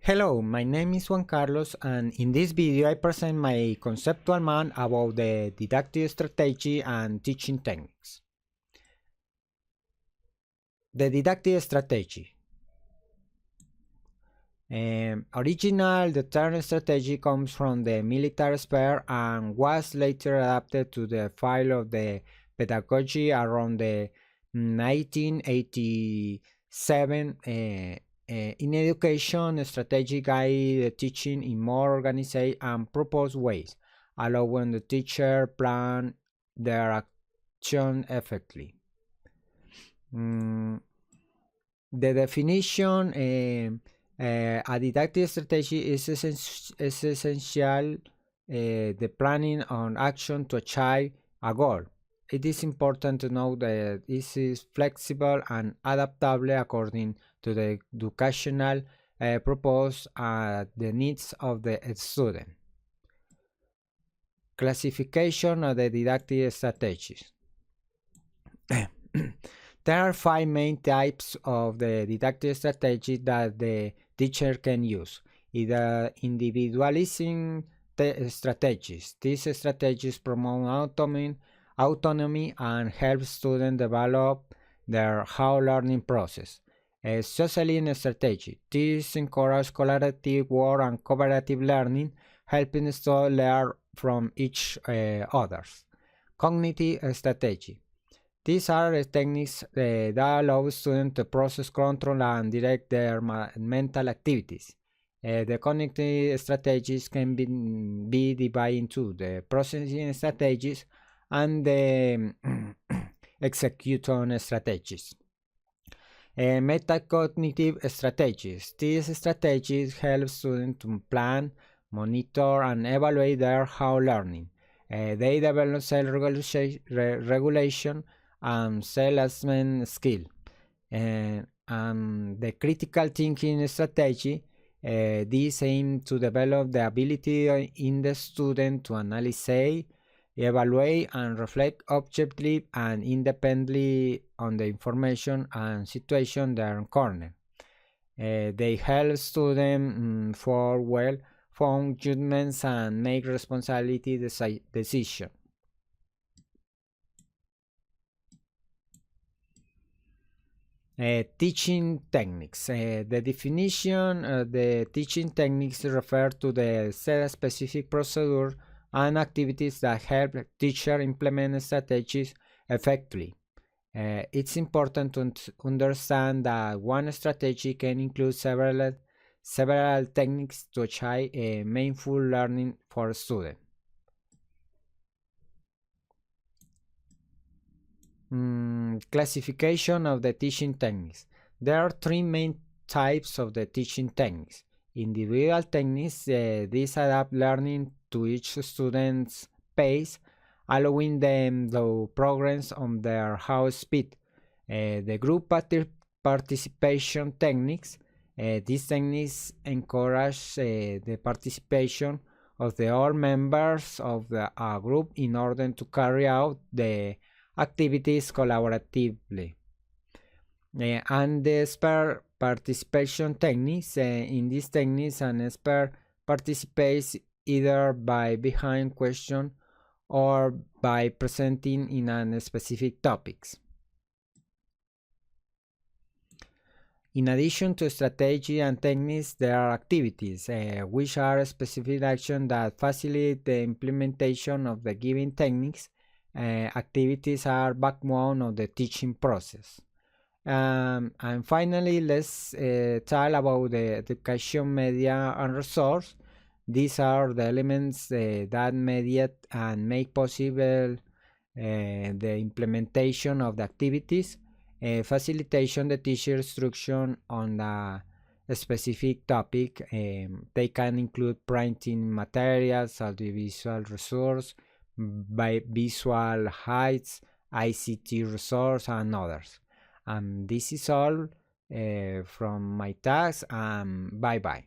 Hello, my name is Juan Carlos, and in this video I present my conceptual map about the didactic strategy and teaching techniques. The didactic strategy. Original, the term strategy comes from the military sphere and was later adapted to the field of the pedagogy around the 1987. In education, strategy guide the teaching in more organized and purposed ways, allowing the teacher plan their action effectively. The definition: a didactic strategy is essential the planning on action to achieve a goal. It is important to know that it is flexible and adaptable according to the educational purpose and the needs of the student. Classification of the didactic strategies. There are 5 main types of the didactic strategy that the teacher can use. Either individualizing strategies. These strategies promote autonomy and help students develop their how learning process. Socializing strategy. This encourages collaborative work and cooperative learning, helping students learn from each others. Cognitive strategy. These are techniques that allow students to process, control, and direct their mental activities. The cognitive strategies can be divided into the processing strategies and the execution strategies. Metacognitive strategies. These strategies help students to plan, monitor, and evaluate their how learning. They develop self-regulation and self-assessment skill. And the critical thinking strategy, these aim to develop the ability in the student to analyze, evaluate, and reflect objectively and independently on the information and situation they encounter. They help students for well-formed judgments and make responsibility decisions. Teaching techniques. The definition of the teaching techniques refer to the set specific procedure and activities that help teacher implement strategies effectively. It's important to understand that one strategy can include several techniques to achieve meaningful learning for students. Classification of the teaching techniques. There are 3 main types of the teaching techniques. Individual techniques, these adapt learning to each student's pace, allowing them to progress on their how speed. The group participation techniques, these techniques encourage the participation of the all members of the group in order to carry out the activities collaboratively. And the expert participation techniques. In these techniques, an expert participates either by behind question or by presenting in a specific topics. In addition to strategy and techniques, there are activities, which are specific actions that facilitate the implementation of the given techniques. Activities are backbone of the teaching process. And finally, let's talk about the education media and resource. These are the elements that mediate and make possible the implementation of the activities. Facilitation the teacher instruction on a specific topic. They can include printing materials, audiovisual resource, by visual heights, ICT resource, and others. And this is all from my task. Bye bye.